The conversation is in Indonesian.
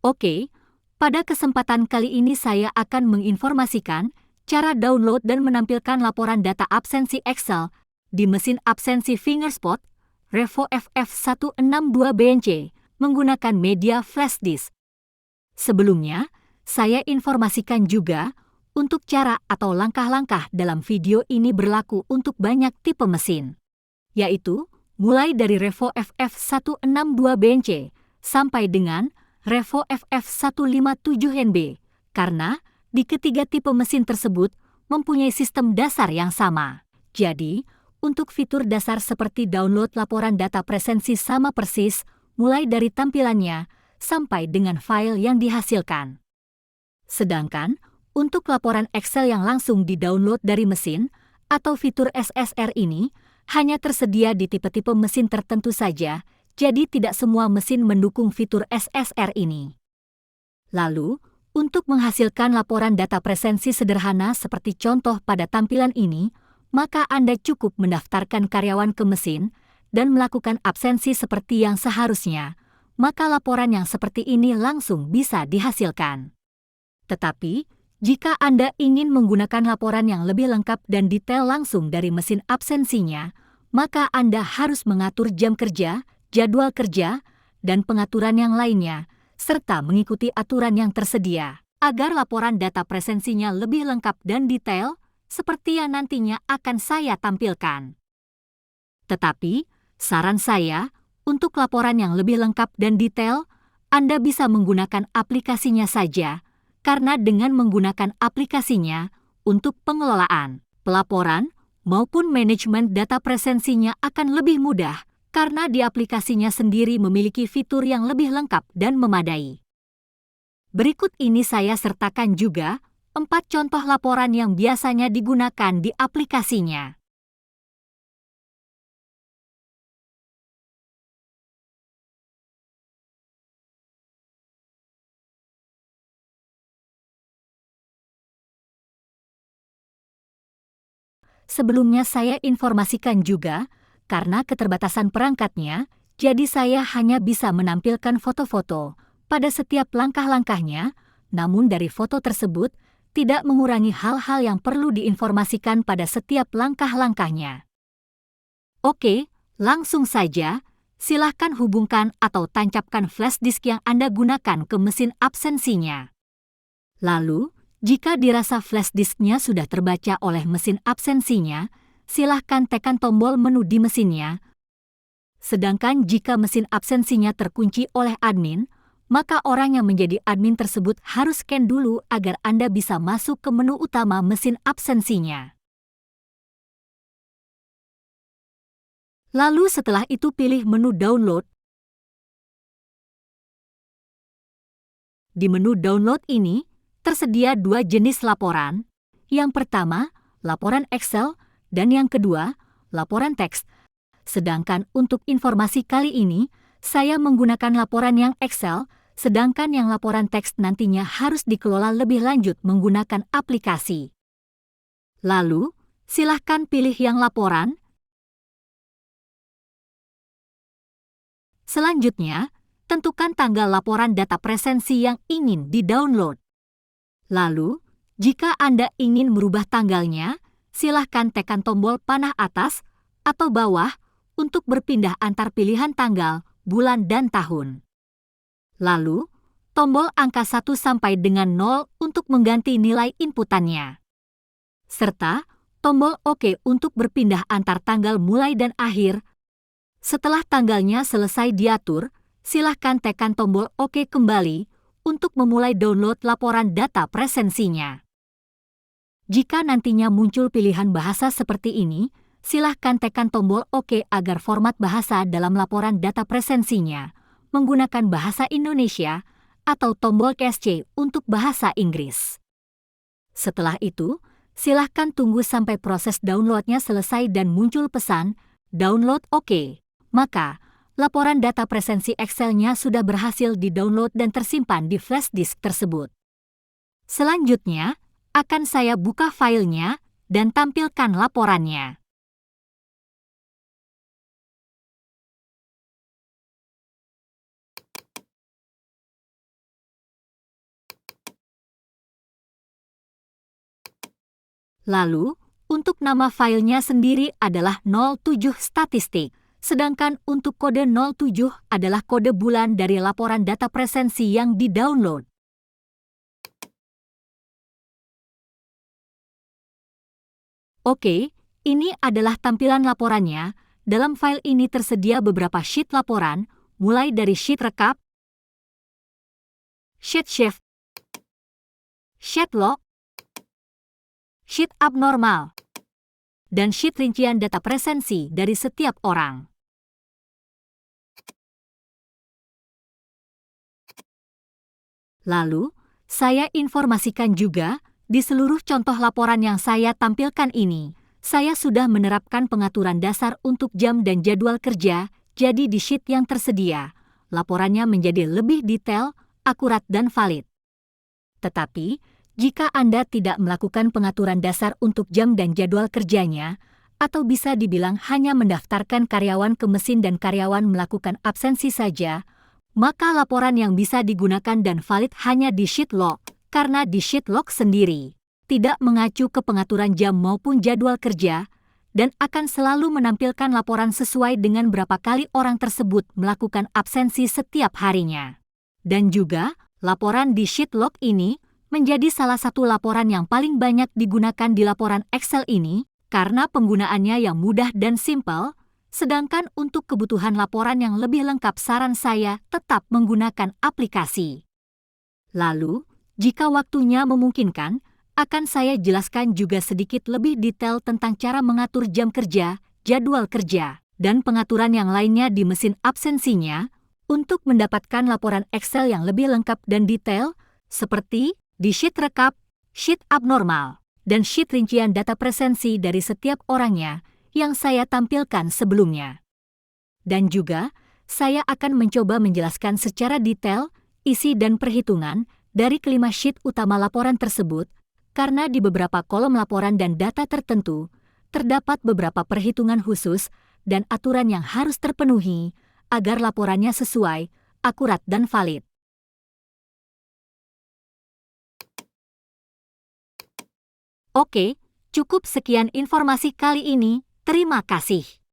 Oke, pada kesempatan kali ini saya akan menginformasikan cara download dan menampilkan laporan data absensi Excel di mesin absensi Fingerspot Revo FF162BNC menggunakan media flash disk. Sebelumnya, saya informasikan juga untuk cara atau langkah-langkah dalam video ini berlaku untuk banyak tipe mesin, yaitu mulai dari Revo FF162BNC sampai dengan Revo FF157NB, karena di ketiga tipe mesin tersebut mempunyai sistem dasar yang sama. Jadi, untuk fitur dasar seperti download laporan data presensi sama persis, mulai dari tampilannya sampai dengan file yang dihasilkan. Sedangkan, untuk laporan Excel yang langsung di-download dari mesin atau fitur SSR ini, hanya tersedia di tipe-tipe mesin tertentu saja, jadi tidak semua mesin mendukung fitur SSR ini. Lalu, untuk menghasilkan laporan data presensi sederhana seperti contoh pada tampilan ini, maka Anda cukup mendaftarkan karyawan ke mesin dan melakukan absensi seperti yang seharusnya, maka laporan yang seperti ini langsung bisa dihasilkan. Tetapi, jika Anda ingin menggunakan laporan yang lebih lengkap dan detail langsung dari mesin absensinya, maka Anda harus mengatur jam kerja, jadwal kerja, dan pengaturan yang lainnya, serta mengikuti aturan yang tersedia, agar laporan data presensinya lebih lengkap dan detail, seperti yang nantinya akan saya tampilkan. Tetapi, saran saya, untuk laporan yang lebih lengkap dan detail, Anda bisa menggunakan aplikasinya saja, karena dengan menggunakan aplikasinya untuk pengelolaan, pelaporan, maupun manajemen data presensinya akan lebih mudah, karena di aplikasinya sendiri memiliki fitur yang lebih lengkap dan memadai. Berikut ini saya sertakan juga 4 contoh laporan yang biasanya digunakan di aplikasinya. Sebelumnya saya informasikan juga, karena keterbatasan perangkatnya, jadi saya hanya bisa menampilkan foto-foto pada setiap langkah-langkahnya, namun dari foto tersebut tidak mengurangi hal-hal yang perlu diinformasikan pada setiap langkah-langkahnya. Oke, langsung saja, silahkan hubungkan atau tancapkan flash disk yang Anda gunakan ke mesin absensinya. Lalu, jika dirasa flash disknya sudah terbaca oleh mesin absensinya, silahkan tekan tombol menu di mesinnya. Sedangkan jika mesin absensinya terkunci oleh admin, maka orang yang menjadi admin tersebut harus scan dulu agar Anda bisa masuk ke menu utama mesin absensinya. Lalu setelah itu pilih menu download. Di menu download ini, tersedia 2 jenis laporan. Yang pertama, laporan Excel, dan yang kedua, laporan teks. Sedangkan untuk informasi kali ini, saya menggunakan laporan yang Excel, sedangkan yang laporan teks nantinya harus dikelola lebih lanjut menggunakan aplikasi. Lalu, silahkan pilih yang laporan. Selanjutnya, tentukan tanggal laporan data presensi yang ingin di-download. Lalu, jika Anda ingin merubah tanggalnya, silahkan tekan tombol panah atas atau bawah untuk berpindah antar pilihan tanggal, bulan, dan tahun. Lalu, tombol angka 1 sampai dengan 0 untuk mengganti nilai inputannya. Serta tombol OK untuk berpindah antar tanggal mulai dan akhir. Setelah tanggalnya selesai diatur, silahkan tekan tombol OK kembali untuk memulai download laporan data presensinya. Jika nantinya muncul pilihan bahasa seperti ini, silahkan tekan tombol OK agar format bahasa dalam laporan data presensinya menggunakan bahasa Indonesia atau tombol Caps untuk bahasa Inggris. Setelah itu, silahkan tunggu sampai proses downloadnya selesai dan muncul pesan download OK. Maka, laporan data presensi Excel-nya sudah berhasil di-download dan tersimpan di flash disk tersebut. Selanjutnya, akan saya buka filenya dan tampilkan laporannya. Lalu, untuk nama filenya sendiri adalah 07 statistik, sedangkan untuk kode 07 adalah kode bulan dari laporan data presensi yang di-download. Oke, ini adalah tampilan laporannya. Dalam file ini tersedia beberapa sheet laporan, mulai dari sheet rekap, sheet shift, sheet log, sheet abnormal, dan sheet rincian data presensi dari setiap orang. Lalu, saya informasikan juga, di seluruh contoh laporan yang saya tampilkan ini, saya sudah menerapkan pengaturan dasar untuk jam dan jadwal kerja, jadi di sheet yang tersedia, laporannya menjadi lebih detail, akurat dan valid. Tetapi, jika Anda tidak melakukan pengaturan dasar untuk jam dan jadwal kerjanya, atau bisa dibilang hanya mendaftarkan karyawan ke mesin dan karyawan melakukan absensi saja, maka laporan yang bisa digunakan dan valid hanya di sheet log, karena di sheet log sendiri tidak mengacu ke pengaturan jam maupun jadwal kerja, dan akan selalu menampilkan laporan sesuai dengan berapa kali orang tersebut melakukan absensi setiap harinya. Dan juga, laporan di sheet log ini menjadi salah satu laporan yang paling banyak digunakan di laporan Excel ini, karena penggunaannya yang mudah dan simpel, sedangkan untuk kebutuhan laporan yang lebih lengkap saran saya tetap menggunakan aplikasi. Lalu, jika waktunya memungkinkan, akan saya jelaskan juga sedikit lebih detail tentang cara mengatur jam kerja, jadwal kerja, dan pengaturan yang lainnya di mesin absensinya untuk mendapatkan laporan Excel yang lebih lengkap dan detail, seperti di sheet rekap, sheet abnormal, dan sheet rincian data presensi dari setiap orangnya yang saya tampilkan sebelumnya. Dan juga, saya akan mencoba menjelaskan secara detail isi dan perhitungan dari kelima sheet utama laporan tersebut, karena di beberapa kolom laporan dan data tertentu, terdapat beberapa perhitungan khusus dan aturan yang harus terpenuhi agar laporannya sesuai, akurat dan valid. Oke, cukup sekian informasi kali ini. Terima kasih.